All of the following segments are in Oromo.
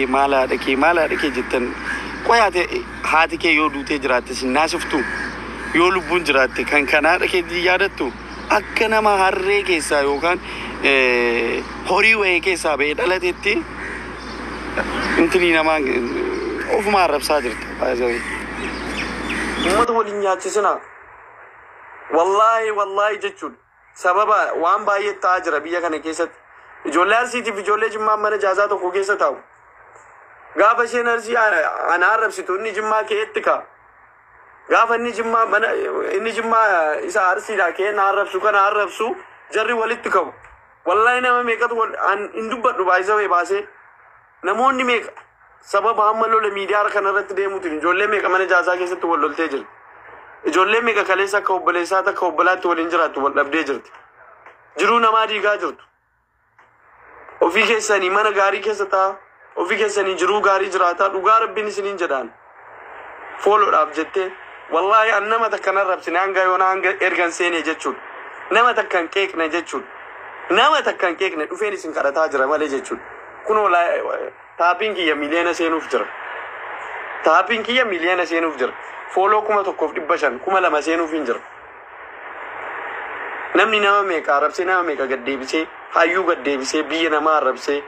maala dhaqee jettan qoyaate haati kee yoo duutee jiraatte sin naasiftu yoo lubbuun jiraatte kan kanaa dhaqee yaadattu akka nama harree keessaa yookaan horii wayii keessaa ba'ee dhalateetti intini nama ofuma arrabsaa jirti baay'ee ummata waliin nyaachisina wallahi jechuun sababa waan baay'ee ta'aa jira biyya kana keessatti ijoollee arsiitiif ijoollee jimmaa mana jaazaa tokko keessa taa'u gaafa isheen arsii ana arrabsitu inni jimmaa keetti ka gaafa inni jimmaa isa arsiidha kee na arrabsu kana arrabsu jarri walitti qabu wallahi nama meeqatu hin dubbadhu baay'isawee baasee namoonni meeqa sababa hamma lola miidiyaa kana irratti deemuutiin ijoollee meeqa mana jaazaa keessatti wal loltee jirti ijoollee meeqa kaleessa akka obboleessaa takka obbolaatti waliin jiraattu wal dhabdee jirti jiruu namaa diigaa jirtu ofii keessanii mana gaarii keessa ta'a ofii keessanii jiruu gaarii jiraataa dhugaa rabbiin isiniin jedhaan fooloodhaaf jettee wallahi an nama takkan arrabsine hanga yoona hanga ergan seene jechuun nama takkan qeeqne jechuun nama takkan qeeqne dhufeen isin kadhataa jira malee jechuun kunoo taapiin kiyya miliyoona seenuuf jira taapiin kiyya miliyoona seenuuf jira fooloo 1,500 2,000 seenuuf hin jira namni nama meeqa arrabsee nama meeqa gaddeebisee hayyuu gaddeebisee biyya namaa arrabsee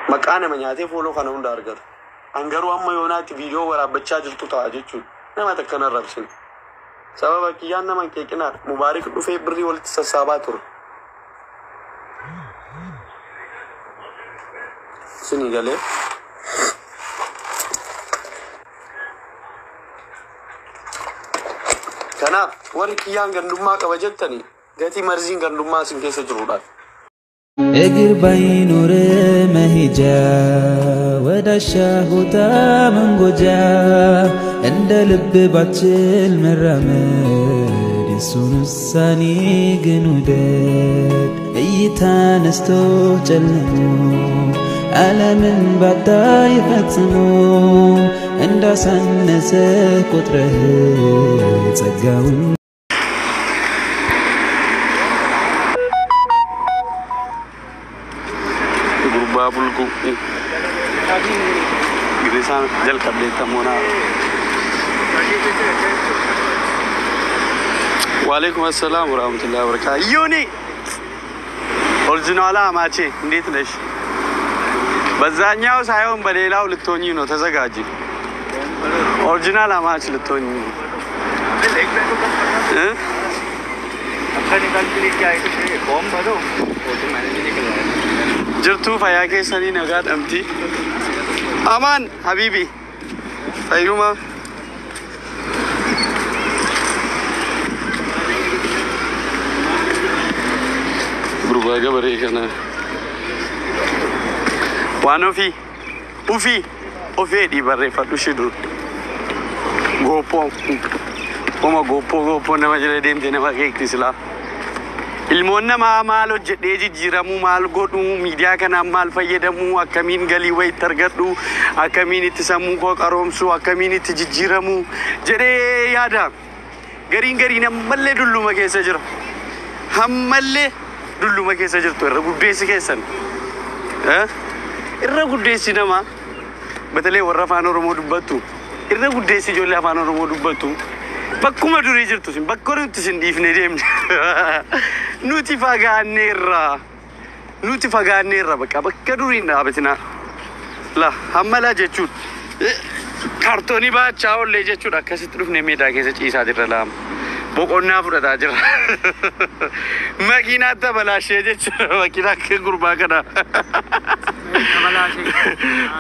maqaa nama nyaatee fooloo kana hunda argata angaruu amma yoonaatti viidiyoo waraabbachaa jirtu ta'a jechuun nama takkan arrabsine sababa kiyyaan nama qeeqinaadha mubaarik dhufee birrii walitti sassaabaa ture sini galee kanaaf warri kiyyaan gandummaa qaba jettanii gatii marziin gandummaa isin keessa jiruudhaan እግር ባይኖር መሄጃ ወዳሻ ቦታ መንጎጃ እንደ ልብ ባችል መራመድ የሱን ውሳኔ ግን ውደድ እይታ ነስቶ ጨልሞ ዓለምን ባታይ ፈጽሞ እንዳሳነሰ ቁጥረህ ጸጋውን bulgu giresan jal kable tamona wa alaikum assalam wa rahmatullahi wa barakatuh yuni original amache እንዴት ነሽ በዛኛው ሳይሆን በሌላው ልትሆኚ ነው ተዘጋጂ ኦሪጂናል አማች ልትሆኚ अपने निकाल के लिए क्या है फॉर्म भरो वो तो मैंने भी निकलवाया جرتو فيا كيسني نقاد أمتي أمان حبيبي فيروما برباقة بريكنا وانو في وفي دي بري فتوشدو غوبو نما جلي ديم تنما كيك تسلا ilmoonna maal hojjedhee jijjiiramu maal godhu miidiyaa kana maal fayyadamu akkamiin galii wayii argadhu akkamiin itti sammuu koo qaroomsu akkamiin itti jijjiiramu jedhee yaada gariin ammallee dulluma keessa jira hammallee dulluma keessa jirtu irra guddeessi keessan irra guddeessi nama batalee warra afaan oromoo dubbattu irra guddeessi ijoollee afaan oromoo dubbattu bakkuma durii jirtu sin bakka nuti sin dhiifne deemne nuti fagaanneerra bakka duriin dhaabatina la hammala jechuun kaartoonii baachaa ollee jechuudha akkasitti dhufne meedaa keessa ciisaa jirra laama boqonnaa fudhataa jira makiinaa tabalaashee jechuudha makiinaa akka gurbaa kana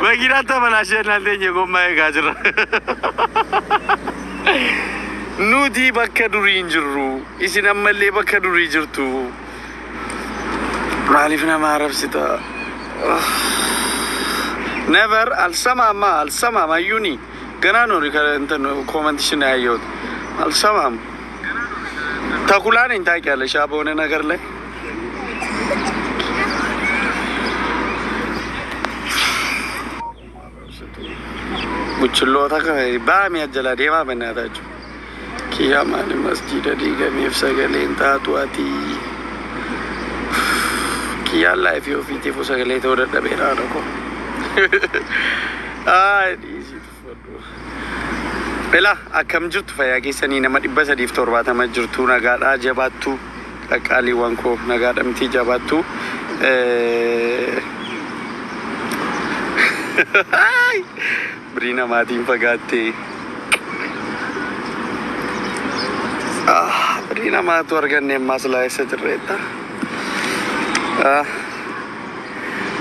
makiinaa tabalaashee naan teenye gommaa eegaa jira nuti bakka duriin jirru isin ammallee bakka durii jirtu maaliif nama arrabsita never alsamaam ayyuuni ganaa noori ኮመንትሽን ያየሁት አልሰማም ተኩላን ታውቂያለሽ በሆነ ነገር ላይ ቡችሎታ ባሚ ያጀላ ዴማ በእናታችሁ ኪያማን መስጂድ ዲገም ይፍሰገሌን ታጧቲ ኪያ ላይፍ ኦፊቲ ፎሰገሌ ተወደደ ቤራ ነው dhiisii tuffadhu. Bela akkam jirtu fayyaa keessanii nama 370 jirtu nagaadhaa jabaattu qaqqaaliiwwan koo nagaadha miti jabaattu. Birina maatiin fagaattee. Birina maatu arganne ammaas laayessa jirreetta.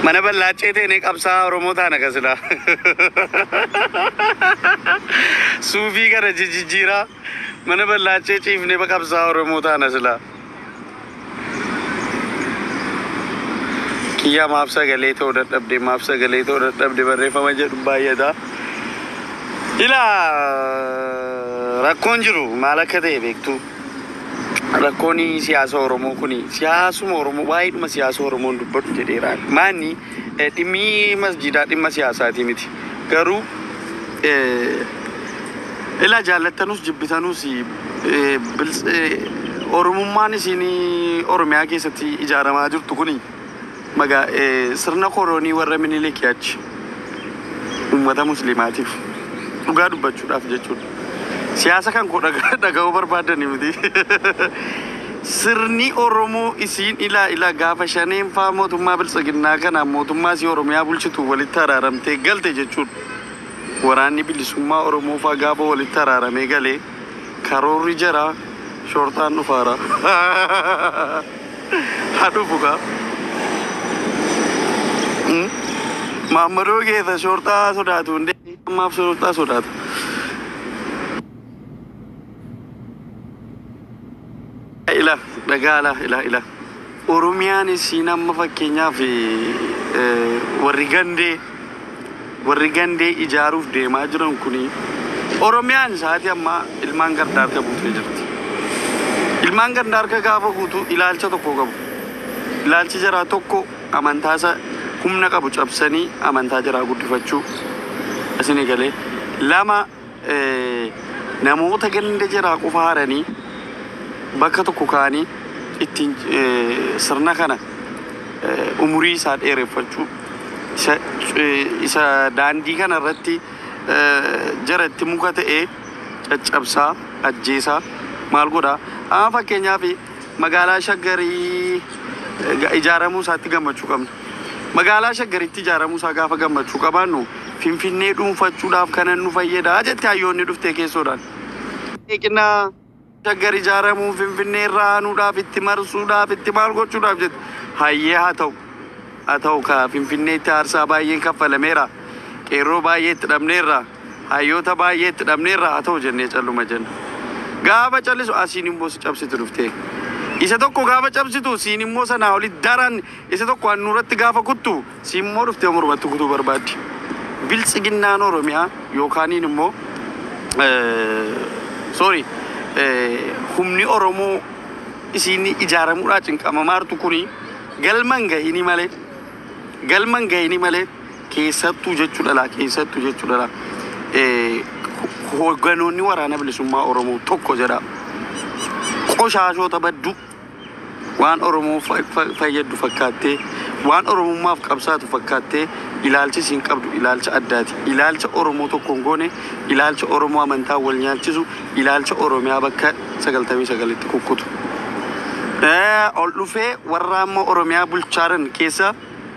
Mana bal'aachee ta'e qabsaa Oromoo taana kasila. Suufii kana jijjiiraa mana bal'aachee ciifnee qabsaa Oromoo taana sila. Kiyya maaf sagalee ta'uu dadhabde barreeffama jedhu baay'ata. Rakkoon jiru maal akka ta'e beektu. Rakkoon siyaasa Oromoo kuni siyaasuma Oromoo baay'eedhuma siyaasa Oromoon dubbatu jedheeraan. Maanni dhimmi masjidaa dhimma siyaasaati miti. Garuu jaallattanus jibbitanus Oromummaan isin Oromiyaa keessatti ijaaramaa jirtu kuni sirna koroonii warra Minilikiyaachi uummata musliimaatiif dhugaa dubbachuudhaaf jechuudha. Siyaasa kan koo dhaga'uu barbaadani miti. Sirni Oromoo isin ila gaafa shaneen faa mootummaa biltsiginnaa kana mootummaa si Oromiyaa bulchitu walitti araaramtee galte jechuudha. Waraanni bilisummaa Oromoo faa gaafa walitti araaramee galee karoorri jara shortaan dhufaara. Hadhufugaa. Maammadoo keessa shortaa sodaatu hundee ammaaf shortaa sodaatu. Ila Oromiyaan isin amma fakkeenyaaf warri gandee ijaaruuf deemaa jiran kuni Oromiyaan isaati amma ilmaan gardaarka buutee jirti. Ilmaan gardaarka gaafa guutu ilaalcha tokko qabu. Ilaalchi jaraa tokko amantaasa humna qabu cabsanii amantaa jaraa guddifachuu asini galee lama namoota ganda jaraa qofa haranii bakka tokko kaanii ittiin sirna kana umurii isaa dheereffachuu isa daandii kana irratti jaratti muka ta'ee caccabsaa ajjeesaa maal godhaa amma fakkeenyaaf magaalaa Shaggarii ijaaramuu isaatti gammachuu qabna. Magaalaa Shaggaritti ijaaramuu isaa gaafa gammachuu qabaannu Finfinnee dhuunfachuudhaaf kanan nu fayyadaa jetti hayyoonni dhuftee keessoodhaan. Eeqinaa Shaggar ijaaramuu Finfinnee irraa aanuudhaaf itti marsuudhaaf itti maal gochuudhaaf jetti hayyee haa ta'u ka Finfinneetti aarsaa baay'een kaffalameera. Qeerroo baay'ee itti dhabneerra. Hayyoota baay'ee itti dhabneerra haa ta'u jennee calluma jenna. Gaafa callisu asiin immoo si cabsitu dhuftee. Isa tokko gaafa cabsitu siin immoo sanaa oli daran isa tokko annuuratti gaafa kuttu siin immoo dhuftee mormatti kutuu barbaaddi. Biltsiginnaan Oromiyaa yookaaniin immoo humni Oromoo isin ijaaramuudhaa cinqamamaartu kuni galman gahini malee keessattuu jechuudha hoogganoonni waraana bilisummaa Oromoo tokko jedha. Qoshaashota baddu waan Oromoo fayyadu fakkaattee waan Oromummaaf qabsaatu fakkaattee ilaalchi isin qabdu ilaalcha addaati. Ilaalcha Oromoo tokkoon goone ilaalcha Oromoo amantaa wal nyaachisu ilaalcha Oromiyaa bakka 99tti kukkutu. Ol dhufee warra ammoo Oromiyaa bulchaaran keessa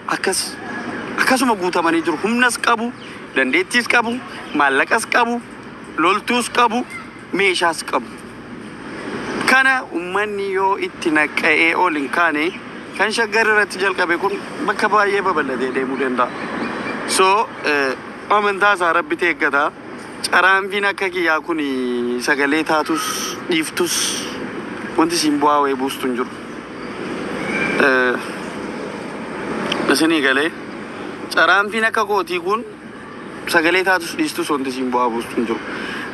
akkasuma guutamanii jiru. Humnas qabu, dandeettiis qabu, maallaqas qabu, loltuus qabu, meeshaas qabu. Kana ummanni yoo itti naqa'ee ol hin kaane kan Shaggar irratti jalqabe kun bakka baay'ee babal'atee deemuu danda'a. So amantaa isaa Rabbitu eeggata. Caraanfiin akka kiyyaa kun sagalee taatus dhiiftus wanti siin bu'aa wayii buustu hin jiru. Isinii galee caraanfiin akka kootii kun sagalee taatus dhiistus wanti siin bu'aa buustu hin jiru.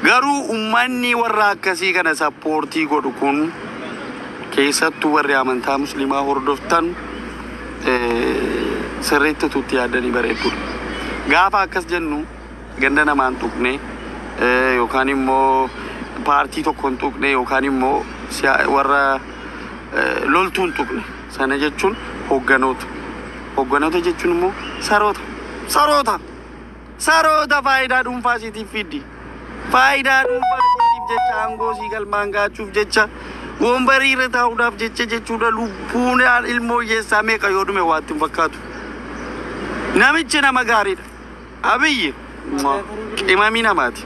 Garuu ummanni warra akkasii kana sappoortii godhu kun keessattuu warri amantaa musliimaa hordoftan sirriitti tuutti yaadanii bareedduudha. Gaafa akkas jennu ganda namaan tuqne yookaan immoo paartii tokkoon tuqne yookaan immoo warra loltuun tuqne sana jechuun hoogganoota jechuun immoo saroota faayidaa dhuunfaa siitiif fiddi. Faayidaa dhuunfaa siitiif jecha aangoo sii galmaan gaachuuf jecha wombarii irra taa'uudhaaf jecha jechuudha lubbuun ilmoo hiyyeessaa meeqa yoo dhume waatti hin fakkaatu. Namichi nama gaariidha. Abiyyi qimamii namaati.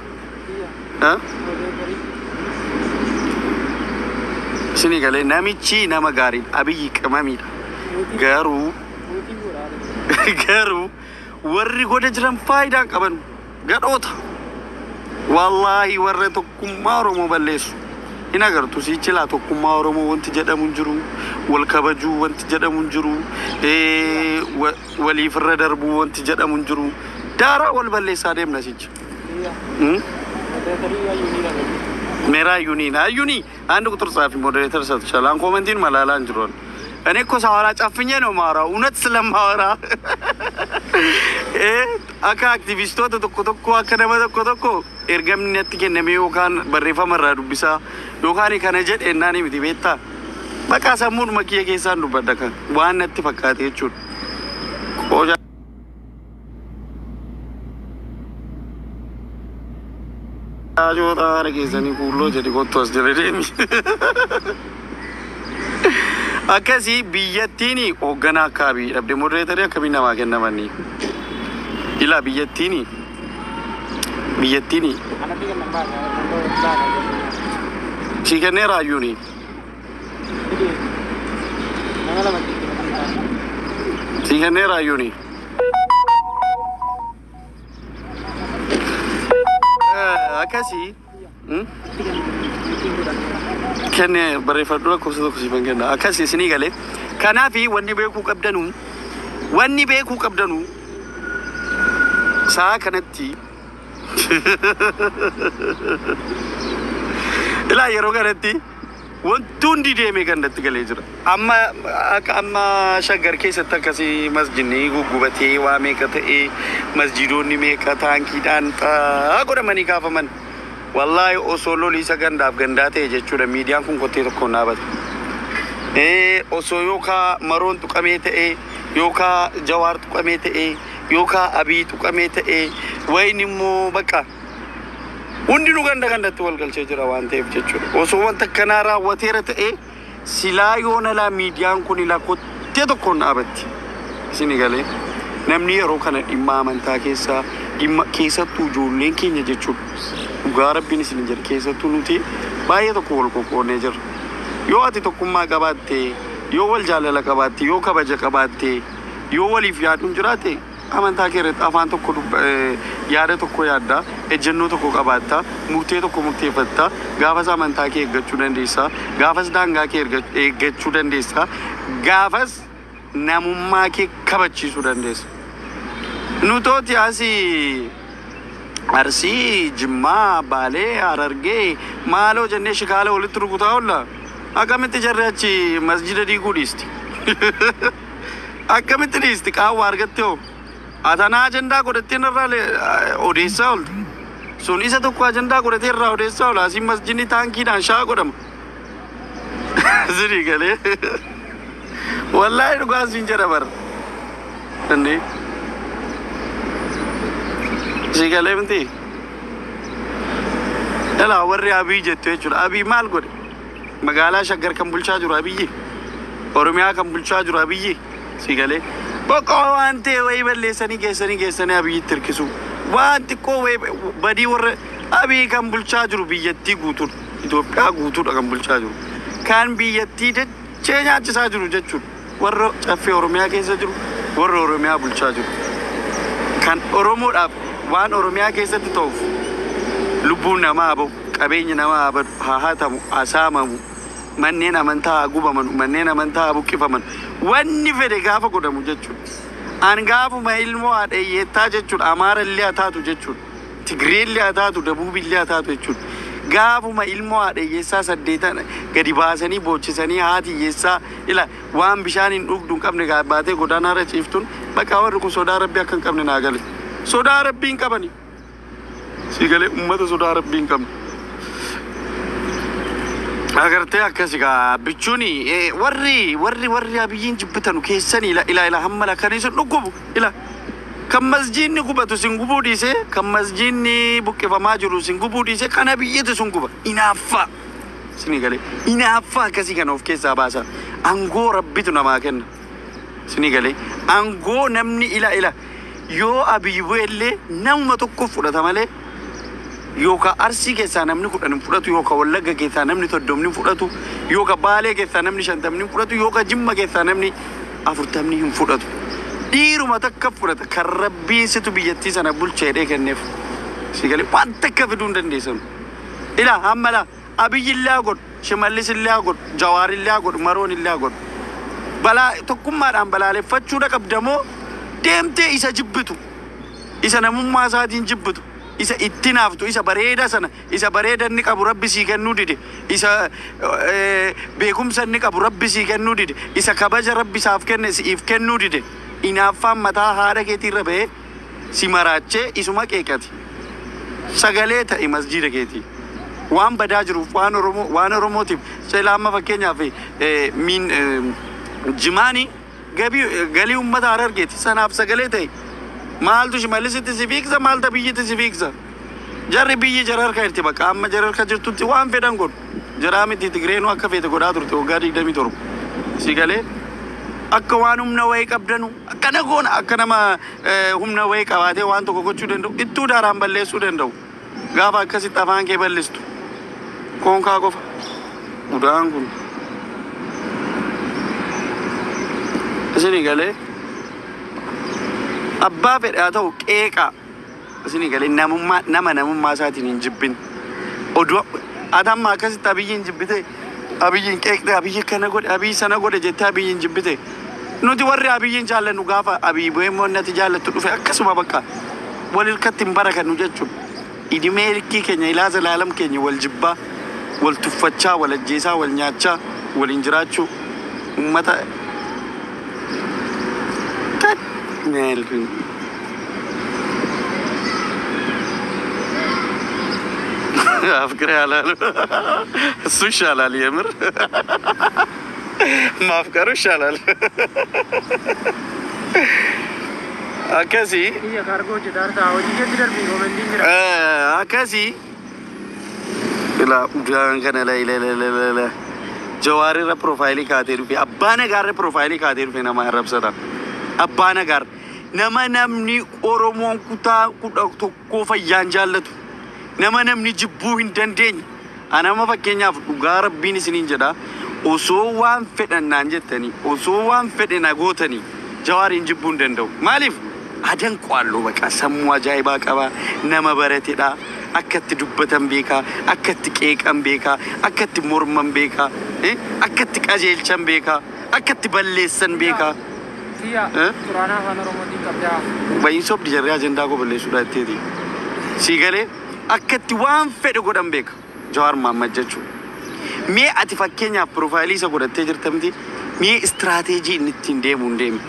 Sini galee namichi nama gaariidha. Abiyyi qimamiidha. Garuu warri goda jiran faayidaa qaban gadhoota. Wallahi warra tokkummaa Oromoo balleessu. Hin agartu sichilaa tokkummaa Oromoo wanti jedhamu hin jiru. Wal kabajuu wanti jedhamu hin jiru. Waliif irra darbuu wanti jedhamu hin jiru. Daara wal balleessaa deemna sichi. Meraa Yuni አንድ ቁጥር ጻፊ ሞዴሬተር ሰጥቻለሁ። አን ኮሜንቲን መላላ እንጅሮን እኔ እኮ ሳወራ ጫፍኜ ነው ማወራው እውነት ስለማወራ አካ አክቲቪስቶota tokko akka nama tokko ergamni natti kenname yookaan barreeffama irraa dubbisa yookaan kana jedhe ennaani miti beektaa maqaa sammuun makkiyya keessaan dubbadda kan waan natti fakkaate jechuudha. Qooja Ajoota argeessanii kuulloo jedhi kottu as jala deemi. Akkasii biyyattiin hoogganaa akkaabii dhabde modereetarii akkamiin namaa kennamanii. Ilaa biyyattiin si kennee raayyuuni. Si kennee raayyuuni. Akkasii kenne barreeffadhu lakkoofsa tokko siifan kenna. Akkasii isinii galee kanaafi wanni beekuu qabdanu saa kanatti ilaa yeroo kanatti wanti hundi deemee gandatti galee jira. Amma shaggar keessatti akkasii masjidni guggubatee waa meeqa ta'ee masjidoonni meeqa taankiidhaan godhamanii kaafaman. Wallahi osoo loliisa gandaaf gandaa ta'e jechuudha miidiyaan kun kottee tokkoon dhaabate. Osoo yookaan maroon tuqamee ta'e yookaan jawaar tuqamee ta'e yookaan abii tuqamee ta'e wayin immoo bakka hundinuu gandatti wal galchee jira waan ta'eef jechuudha. Osoo wanta kanaa raawwateera ta'e silaa yoonalaa miidiyaan kun ilaa kottee tokkoon dhaabatti. Isinii galee namni yeroo kana dhimma amantaa keessattuu ijoolleen keenya jechuudha. Dhugaa rabbiin isin jedhe keessattuu nuti baay'ee tokko wal qoqqoonnee jirra. Yoo ati tokkummaa qabaatte, yoo wal jaalala qabaatte, yoo kabaja qabaatte, yoo waliif yaaduun jiraate amantaa kee irratti afaan tokko yaada tokko yaadda, ejjennoo tokko qabaatta, murtee tokko murteeffatta, gaafas amantaa kee eeggachuu dandeessa, gaafas daangaa kee eeggachuu dandeessa, gaafas namummaa kee kabachiisuu dandeessa. Nutooti asii Arsii, Jimmaa, Baalee, Harargee, maaloo jennee shikaala walitti rukutaa oolla. Akkamitti jarri achi masjida diiguu dhiisti? Akkamitti dhiisti qaawwa argatte hoo? Atanaa ajandaa godhattee irraa odeessaa oolta. Sun isa tokko ajandaa godhatee irraa odeessaa oola. Asiin masjidni taankiidhaan shaa godhama. Sirii galee. Wallaahi dhugaa siin jedha bara. Dandee. Sigalee miti. Ilaa warri Abiy jettu jechuudha. Abiy maal godhe? Magaalaa Shaggar kan bulchaa jiru Abiyyi. Oromiyaa kan bulchaa jiru Abiyyi. Sigalee. Boqqoo waan ta'e wayii balleessanii geessanii Abiyyitti hirkisu. Waan xiqqoo wayii badii warra Abiy kan bulchaa jiru biyyattii guutuudha. Itoophiyaa guutuudha kan bulchaa jiru. Kan biyyattii dachee nyaachisaa jiru jechuudha. Warra caffee Oromiyaa keessa jiru warra Oromiyaa bulchaa jiru. Kan Oromoodhaaf waan Oromiyaa keessatti ta'uuf lubbuun namaa habamu, qabeenyi namaa haa hatamu, haa saamamu, manneen amantaa haa gubaman, manneen amantaa haa buqqifaman. Wanni fedhe gaafa godhamu jechuudha. An gaafuma ilmoo haadha hiyyeettaa jechuudha. Amaara illee haa taatu jechuudha. Tigree illee haa taatu, Dabuub illee haa taatu jechuudha. Gaafuma ilmoo haadha hiyyeessaa saddeetan gadi baasanii boochisanii haati hiyyeessaa ila waan bishaan hin dhugdu hin qabne baatee godaanaarra ciiftuun bakka warri kun sodaa rabbii akka hin qabne naa gale. Sodaa rabbii hin qabani. Si galee uummata sodaa rabbii hin qabne. Agartee akkasi gaa bichuuni warri Abiyyiin jibbitanu keessanii ila hamma lakkanii sun dhukkubu ila kan masjiidni gubatu sin gubuu dhiise kan masjiidni buqqifamaa jiru sin gubuu dhiise kana biyyatti sun guba inaaffa sini galee inaaffa akkasii kana of keessaa baasa angoo rabbitu namaa kenna sini galee angoo namni ila yoo Abiy bu'ellee namuma tokko fudhata malee yookaan Arsii keessaa namni 10 fudhatu yookaan Wallagga keessaa namni 30 fudhatu yookaan Baalee keessaa namni 50 fudhatu yookaan Jimma keessaa namni 40 hin fudhatu dhiiruma takka fudhata kan rabbiin situ biyyattii sana bulcheedhee kenneef si galee waan takka fiduu hin dandeessan ila hammala Abiy illaa godhu Shimallis illaa godhu Jawaar illaa godhu Maroon illaa godhu balaa tokkummaadhaan balaaleffachuudha qabdamoo deemtee isa jibbitu isa namummaa isaatiin jibbitu isa itti naaftu isa bareeda sana isa bareeda inni qabu rabbi sii kennuu dide isa beekumsa inni qabu rabbi sii kennuu dide isa kabaja rabbi isaaf kenne siif kennuu dide inaaffaan mataa haadha keetii irra ba'ee si maraachee isuma qeeqati sagalee ta'e masjiida keetii waan badaa jiruuf waan Oromootiif seelaamma fakkeenyaaf jimaanii galii uummata Harargeeti sanaaf sagalee ta'e maaltu Shimallisitti si fiigsa maalta biyyatti si fiigsa jarri biyyi jara harka irti bakka amma jara harka jirtutti waan fedhan godhu jaraa miti Tigreenuu akka feete godhaa turte waggaa 27 si galee akka waan humna wayii qabdanu akkana goona akka nama humna wayii qabaatee waan tokko gochuu danda'u ittuu daaraan balleessuu danda'u gaafa akkasitti afaan kee ballistu koonkaa qofa udaan kun isini galee abbaa fedhe haa ta'u qeeqaa isini galee namummaa isaatiin hin jibbin oduu atamma akkasitti Abiyyiin jibbite Abiyyiin qeeqte Abiyyi kana godhe Abiyyi sana godhe jettee Abiyyiin jibbite nuti warri Abiyyiin jaallannu gaafa Abiyyi bu'ee moonnati jaallattu dhufe akkasuma bakka wal hirkatti hin barakannu jechuudha idimee hirkii keenya ilaaza laalam keenya wal jibbaa wal tuffachaa wal ajjeesaa wal nyaachaa waliin jiraachuu ummata Melvin أفكر على سوش على اليمر ما أفكروش على أكاسي هي كارغو جدار تاوجي جدار بيرو من دين أكاسي لا جان كان لا جواري را بروفايلي كاتير في أبانا غار بروفايلي كاتير في نما عرب سدا أبانا غار نما نمني أورومون كتا كوفا يانجالتو nama namni jibbuu hin dandeenye anama fakkeenyaaf dhugaa rabbiin isiniin jedha osoo waan fedhan naan jettanii osoo waan fedhan gootanii Jawaariin jibbuu hin danda'u maaliif adan qaalloo baqa sammuu ajaa'ibaa qaba nama baratedha akkatti dubbatan beeka akkatti qeeqan beeka akkatti morman beeka akkatti qajeelchan beeka akkatti balleessan beeka quraana afaan oromootiin qabdaa bayin sobdi jarri ajandaa ko balleessuudha jetteeti si galee akkatti waan fedhe godhan beeka Jawaar Mohaammed jechuudha mee ati fakkeenyaaf profaayilii isa godhattee jirtamti mee istirateejii inni ittiin deemuu hin deemi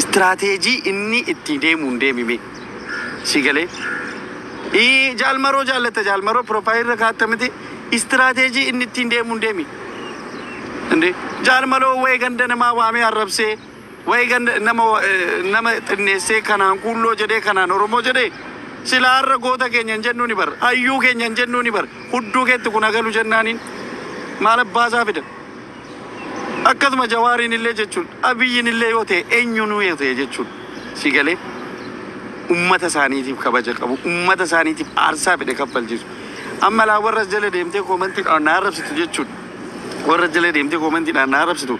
istirateejii inni ittiin deemuu hin deemi mee si galee jaalmaroo jaallata jaalmaroo profaayilii irra kaattamti istirateejii inni ittiin deemuu hin deemi inde jaalmaroo wayii ganda namaa waamee arrabsee wayii ganda nama xinneessee kanaan kuulloo jedhee kanaan Oromoo jedhee silaarra goota keenya jennu ni bar hayyuu keenya jennu ni bar hudduu keetti kun agalu jennaanin maal abbaasaa fida akkasuma Jawaariin illee jechuun Abiyyiin illee yoo ta'e eenyuun yoo ta'e jechuun si galee ummata isaaniitiif kabaja qabu ummata isaaniitiif aarsaa fedhe kaffalchiisu amma laa warra jala deemtee koomantiidhaan na arrabsitu jechuun warra jala deemtee koomantiidhaan na arrabsitu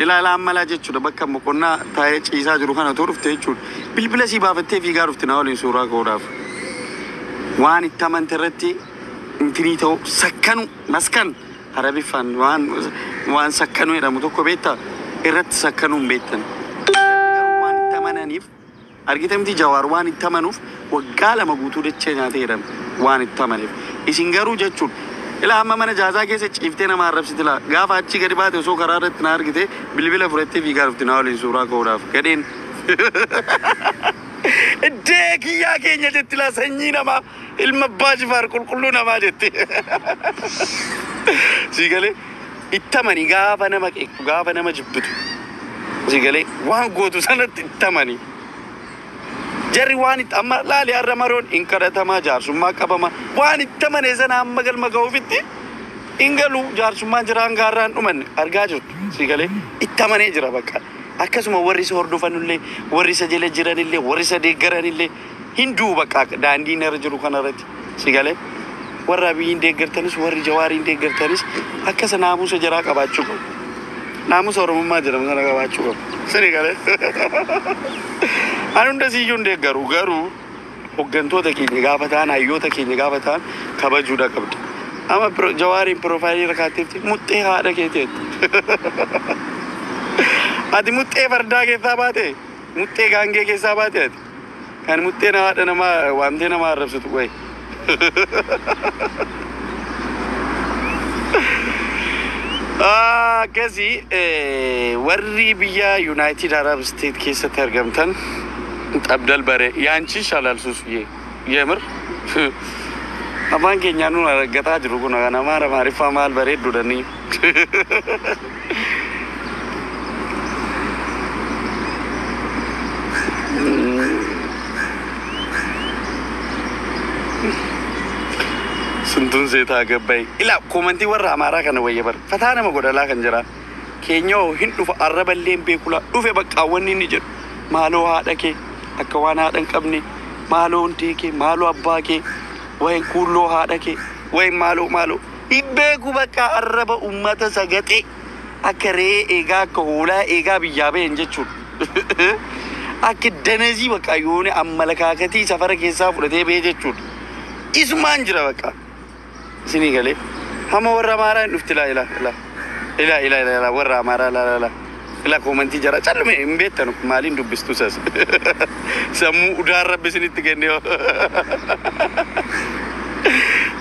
ilaala ammalaa jechuudha bakka moqonnaa taa'ee ciisaa jiru kana too dhufte jechuudha bilbila sii baafattee fiigaa dhufti na waliin suuraa ka'uudhaaf waan itti amante irratti intinii ta'u sakkanu maskan harabiffaan waan sakkanu jedhamu tokko beektaa irratti sakkanuu hin beektan waan itti amananiif argitamti Jawaar waan itti amanuuf waggaa 2 guutuu dachee nyaatee jedhama waan itti amaneef isin garuu jechuun ilaa amma mana jaazaa keessa ciiftee nama arrabsiti laa gaafa achi gadi baate osoo karaa irratti na argite bilbila fudhattee fiigaa dhufti na waliin suuraa ka'uudhaaf gadheen deekiyyaa keenya jetti laa sanyii namaa ilma abbaa Jifaar qulqulluu namaa jetti si galee itti amanii gaafa nama qeequ gaafa nama jibbitu si galee waan gootu sanatti itti amanii جري وانت أما لا لي أرمرون إن كرت ما جار سما كبما وانت تمنى زنا أما قل ما قوفتي إن قالوا جار سما جران قارن أمن أرجعوا سيقولي إتمنى جرا بكا أكاسم ورث هردو فنولي ورث جل جيران اللي ورث ديجران اللي هندو بكا داندي نرجلو كنارت سيقولي ورابين ديجرتنس وري جوارين ديجرتنس أكاس ناموس جرا كباچوكو ناموس أورم ما جرا مزنا كباچوكو سيقولي أنا دسيجون ديجرو غرو هوجنتو تكين نجابتان أيو تكين نجابتان كباجودا كبد أما جوارين بروفايل ركاتيفتي متى هذا كيتيت أدي متى فردا كيساباته متى غانجي كيساباته كان متى نهاد نما وانتي نما رفسة توي كذي وري بيا يونايتد عرب ستيت كيسة ترجمتن أبدال بري يانشي شلال سوسية يمر أمان كينيانو نرجعتا جروكونا أنا ما رماري فامال بري دودني سنتون زيتا قبي إلا كومنتي ورا مارا كنا ويبر فتانا ما قدر لا كنجرا كينيو هندو فأرب اللين بيكولا دوفي بقاوني نجر مالو هذا كي أكوانا هذا كابني مالو انتيكي مالو أباكي وين كولو هذا كي وين مالو إبكو بقى أرب أمة سجتي أكري إيجا كولا إيجا بيجابي إنجتشون أكيد دنزي بقى يوني أملاكا كتي سفر كيسا فرده بيجتشون إسمان جرا بقى سيني قالي هم ورا مارا نفتلا إلا ورا مارا لا كومنتي جرا چلو مي مبيتانو مالين دوبستو ساس سمو udar رب سيني تكنديو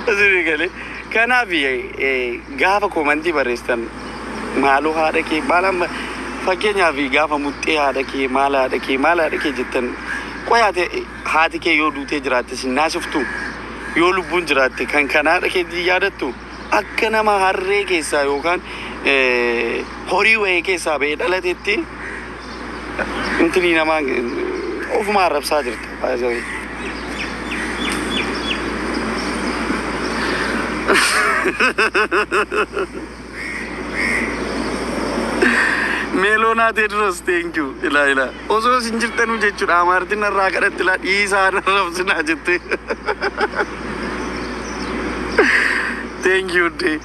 سيني قالي كانا في غافا كومنتي بريستان مالو هذا كي بالام فكينيا في غافا متي هذا كي مالا هذا كي جتن كويات هذا كي يودو تجرات سناسفتو يولو بنجرات كان كنار كي يادتو أكنا ما هرّي كيسا يوكان هوري وين كيسا بيت على تيتي انتني نما أوف ما رب ساجرت بايزوي ميلونا تدرس thank you إلا أوسو سنجرتنو جيتشون أمارتين الراكرة تلا إيسان رفسنا جتة thank you day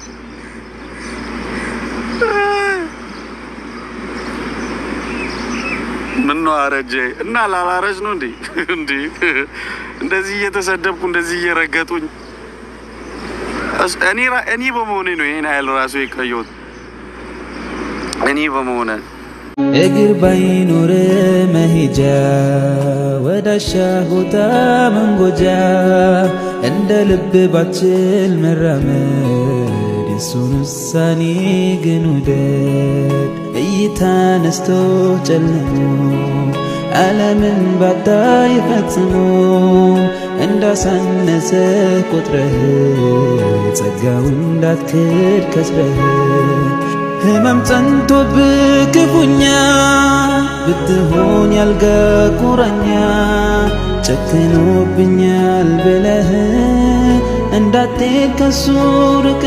منو أرجع نالا لارج نودي ندي ندزيه تصدق كندزيه رجعتون أني بموني نوين هالراسوي كيود أني بمونا እግር ባይኖር መሄጃ ወዳሻሁታ መንጎጃ እንደ ልብ ባችል መራመድ የሱን ውሳኔ ግን ውደድ እይታ ነስቶ ጨልሞ ዓለምን ባታይ ፈጽሞ እንዳሳነሰ ቁጥረህ ጸጋው እንዳትክድ ከስረህ همم تنتو بكفونيا بتهون يلقى قرانيا تكنو بنيال بله انداتي كسورك